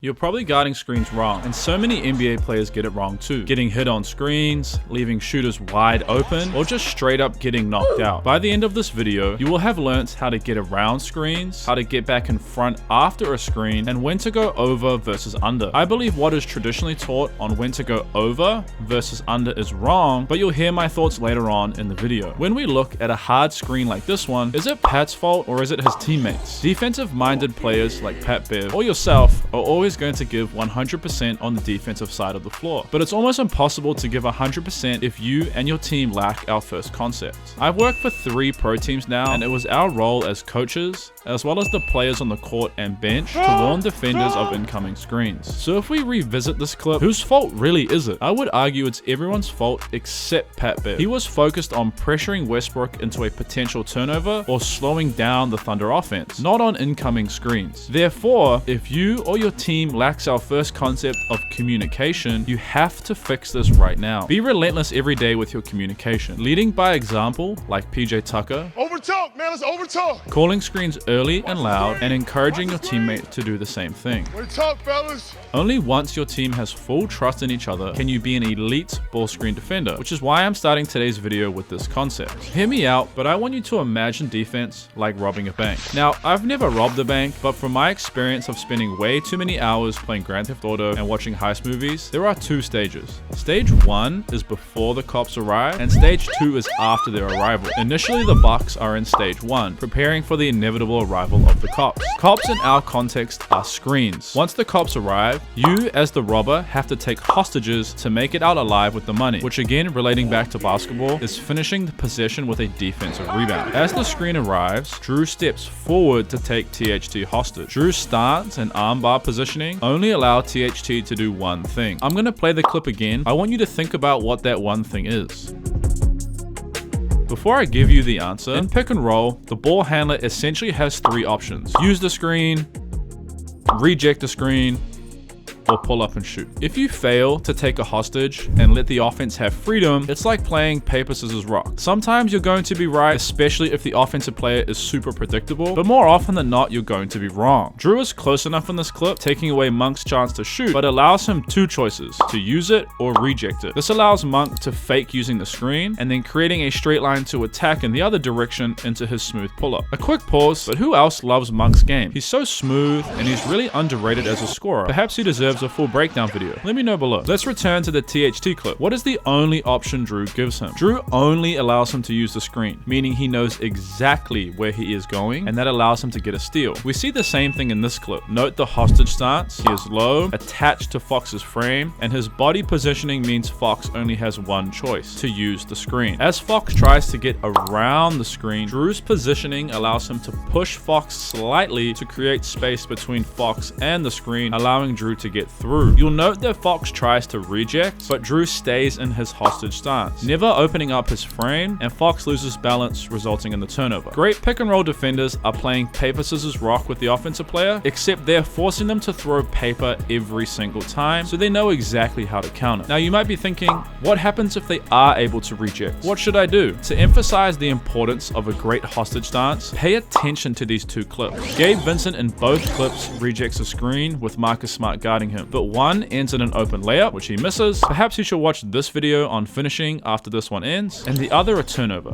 You're probably guarding screens wrong, and so many NBA players get it wrong too. Getting hit on screens, leaving shooters wide open, or just straight up getting knocked out. By the end of this video, you will have learnt how to get around screens, how to get back in front after a screen, and when to go over versus under. I believe what is traditionally taught on when to go over versus under is wrong, but you'll hear my thoughts later on in the video. When we look at a hard screen like this one, is it Pat's fault or is it his teammates? Defensive-minded players like Pat Bev or yourself are always going to give 100% on the defensive side of the floor, but it's almost impossible to give 100% if you and your team lack our first concept. I've worked for 3 pro teams now, and it was our role as coaches, as well as the players on the court and bench, to warn defenders of incoming screens. So if we revisit this clip, whose fault really is it? I would argue it's everyone's fault except Pat Bev. He was focused on pressuring Westbrook into a potential turnover or slowing down the Thunder offense, not on incoming screens. Therefore, if you or your team lacks our first concept of communication, you have to fix this right now. Be relentless every day with your communication, leading by example like PJ Tucker, overtalk, man, let's overtalk, calling screens early and loud, and encouraging your teammates to do the same thing. Way to talk, fellas. Only once your team has full trust in each other can you be an elite ball screen defender, which is why I'm starting today's video with this concept. Hear me out, but I want you to imagine defense like robbing a bank. Now, I've never robbed a bank, but from my experience of spending way too many hours playing Grand Theft Auto and watching heist movies, there are 2 stages. Stage 1 is before the cops arrive, and stage 2 is after their arrival. Initially, the Bucks are in stage 1, preparing for the inevitable arrival of the cops. Cops in our context are screens. Once the cops arrive, you as the robber have to take hostages to make it out alive with the money, which again, relating back to basketball, is finishing the possession with a defensive rebound. As the screen arrives, Jrue steps forward to take THT hostage. Jrue's stance and armbar positioning only allow THT to do one thing. I'm going to play the clip again. I want you to think about what that one thing is. Before I give you the answer, in pick and roll, the ball handler essentially has 3 options. Use the screen, reject the screen, or pull up and shoot. If you fail to take a hostage and let the offense have freedom, it's like playing paper, scissors, rock. Sometimes you're going to be right, especially if the offensive player is super predictable, but more often than not, you're going to be wrong. Jrue is close enough in this clip, taking away Monk's chance to shoot, but allows him 2 choices, to use it or reject it. This allows Monk to fake using the screen, and then creating a straight line to attack in the other direction into his smooth pull-up. A quick pause, but who else loves Monk's game? He's so smooth, and he's really underrated as a scorer. Perhaps he deserves a full breakdown video. Let me know below. Let's return to the THT clip. What is the only option Jrue gives him? Jrue only allows him to use the screen, meaning he knows exactly where he is going, and that allows him to get a steal. We see the same thing in this clip. Note the hostage stance. He is low, attached to Fox's frame, and his body positioning means Fox only has one choice, to use the screen. As Fox tries to get around the screen, Jrue's positioning allows him to push Fox slightly to create space between Fox and the screen, allowing Jrue to get through. You'll note that Fox tries to reject, but Jrue stays in his hostage stance, never opening up his frame, and Fox loses balance, resulting in the turnover. Great pick and roll defenders are playing paper, scissors, rock with the offensive player, except they're forcing them to throw paper every single time, so they know exactly how to counter. Now you might be thinking, what happens if they are able to reject? What should I do? To emphasize the importance of a great hostage stance, pay attention to these 2 clips. Gabe Vincent in both clips rejects a screen with Marcus Smart guarding him, but one ends in an open layup, which he misses. Perhaps you should watch this video on finishing after this one ends, and the other a turnover.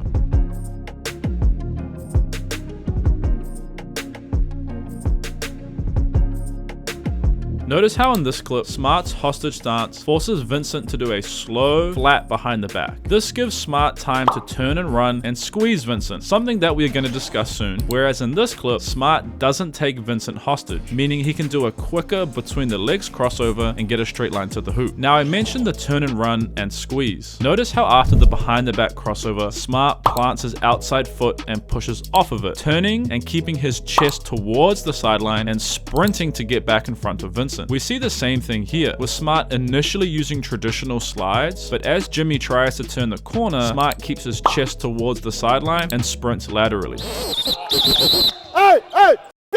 Notice how in this clip, Smart's hostage stance forces Vincent to do a slow, flat behind the back. This gives Smart time to turn and run and squeeze Vincent, something that we are going to discuss soon. Whereas in this clip, Smart doesn't take Vincent hostage, meaning he can do a quicker between the legs crossover and get a straight line to the hoop. Now I mentioned the turn and run and squeeze. Notice how after the behind the back crossover, Smart plants his outside foot and pushes off of it, turning and keeping his chest towards the sideline and sprinting to get back in front of Vincent. We see the same thing here, with Smart initially using traditional slides, but as Jimmy tries to turn the corner, Smart keeps his chest towards the sideline and sprints laterally. Hey,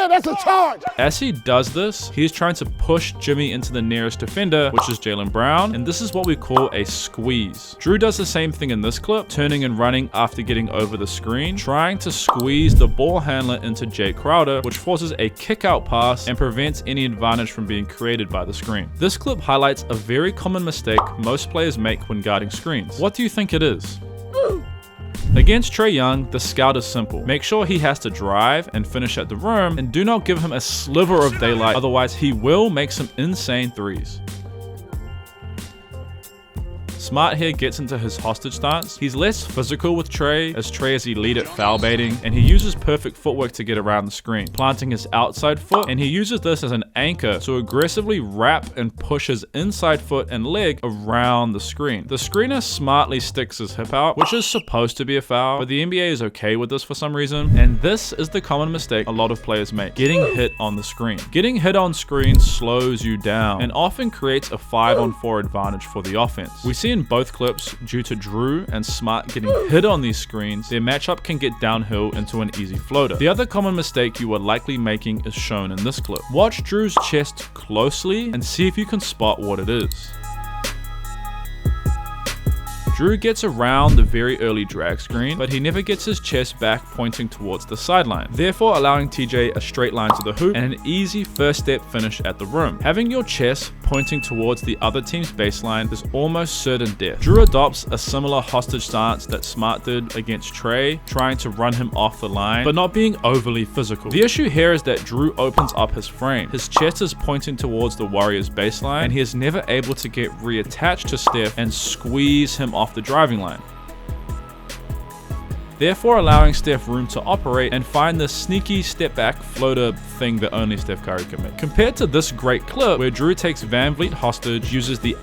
that's a charge. As he does this, he's trying to push Jimmy into the nearest defender, which is Jaylen Brown, and this is what we call a squeeze. Jrue does the same thing in this clip, turning and running after getting over the screen, trying to squeeze the ball handler into Jay Crowder, which forces a kick-out pass and prevents any advantage from being created by the screen. This clip highlights a very common mistake most players make when guarding screens. What do you think it is? Against Trae Young, the scout is simple. Make sure he has to drive and finish at the rim, and do not give him a sliver of daylight, otherwise he will make some insane threes. Smart here gets into his hostage stance. He's less physical with Trae, as Trae is elite at foul baiting, and he uses perfect footwork to get around the screen, planting his outside foot, and he uses this as an anchor to aggressively wrap and push his inside foot and leg around the screen. The screener smartly sticks his hip out, which is supposed to be a foul, but the NBA is okay with this for some reason, and this is the common mistake a lot of players make: getting hit on the screen. Getting hit on screen slows you down and often creates a 5-on-4 advantage for the offense. We see in both clips, due to Jrue and Smart getting hit on these screens, their matchup can get downhill into an easy floater. The other common mistake you are likely making is shown in this clip. Watch Jrue's chest closely and see if you can spot what it is. Jrue gets around the very early drag screen, but he never gets his chest back pointing towards the sideline, therefore allowing TJ a straight line to the hoop and an easy first step finish at the rim. Having your chest pointing towards the other team's baseline is almost certain death. Jrue adopts a similar hostage stance that Smart did against Trae, trying to run him off the line, but not being overly physical. The issue here is that Jrue opens up his frame. His chest is pointing towards the Warriors' baseline, and he is never able to get reattached to Steph and squeeze him off the driving line, therefore allowing Steph room to operate and find this sneaky step back floater thing that only Steph Curry can make. Compared to this great clip where Jrue takes VanVleet hostage, uses the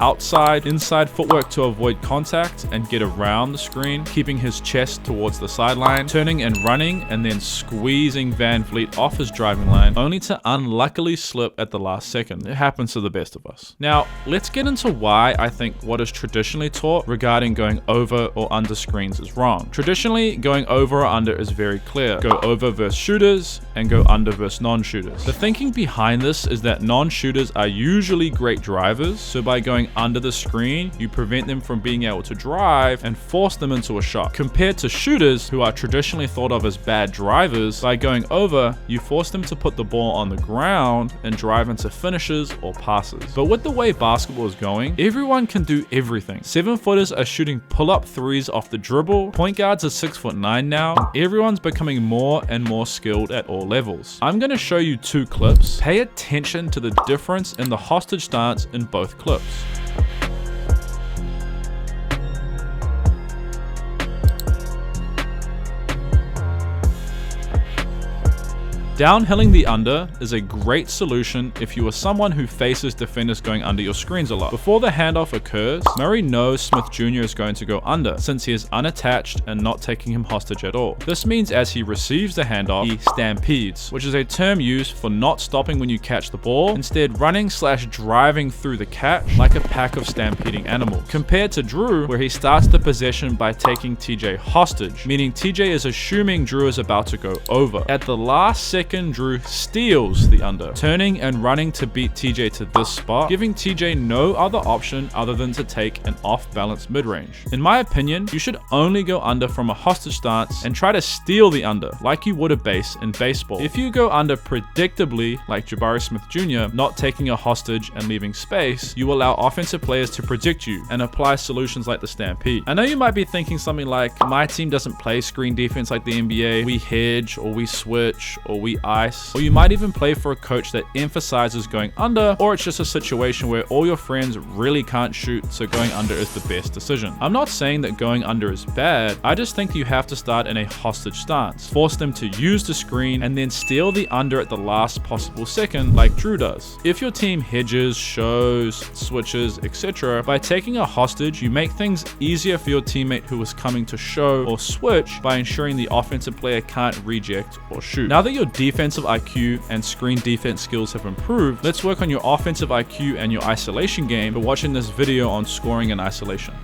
inside footwork to avoid contact and get around the screen, keeping his chest towards the sideline, turning and running, and then squeezing VanVleet off his driving line, only to unluckily slip at the last second. It happens to the best of us. Now, let's get into why I think what is traditionally taught regarding going over or under screens is wrong. Traditionally, going over or under is very clear. Go over versus shooters and go under versus non-shooters. The thinking behind this is that non-shooters are usually great drivers, so by going under the screen, you prevent them from being able to drive and force them into a shot. Compared to shooters, who are traditionally thought of as bad drivers, by going over, you force them to put the ball on the ground and drive into finishes or passes. But with the way basketball is going, everyone can do everything. 7-footers are shooting pull-up threes off the dribble, point guards are 6'9" now, and everyone's becoming more and more skilled at all levels. I'm going to show you two clips. Pay attention to the difference in the hostage stance in both clips. Downhilling the under is a great solution if you are someone who faces defenders going under your screens a lot. Before the handoff occurs, Murray knows Smith Jr. is going to go under since he is unattached and not taking him hostage at all. This means as he receives the handoff, he stampedes, which is a term used for not stopping when you catch the ball, instead running/driving through the catch like a pack of stampeding animals. Compared to Jrue, where he starts the possession by taking TJ hostage, meaning TJ is assuming Jrue is about to go over. At the last second, Jrue steals the under, turning and running to beat TJ to this spot, giving TJ no other option other than to take an off-balance mid-range. In my opinion, you should only go under from a hostage stance and try to steal the under, like you would a base in baseball. If you go under predictably, like Jabari Smith Jr., not taking a hostage and leaving space, you allow offensive players to predict you and apply solutions like the stampede. I know you might be thinking something like, my team doesn't play screen defense like the NBA, we hedge, or we switch, or we ice, or you might even play for a coach that emphasizes going under, or it's just a situation where all your friends really can't shoot, so going under is the best decision. I'm not saying that going under is bad, I just think you have to start in a hostage stance, force them to use the screen, and then steal the under at the last possible second like Jrue does. If your team hedges, shows, switches, etc., by taking a hostage, you make things easier for your teammate who is coming to show or switch by ensuring the offensive player can't reject or shoot. Now that your defensive IQ and screen defense skills have improved, let's work on your offensive IQ and your isolation game by watching this video on scoring in isolation.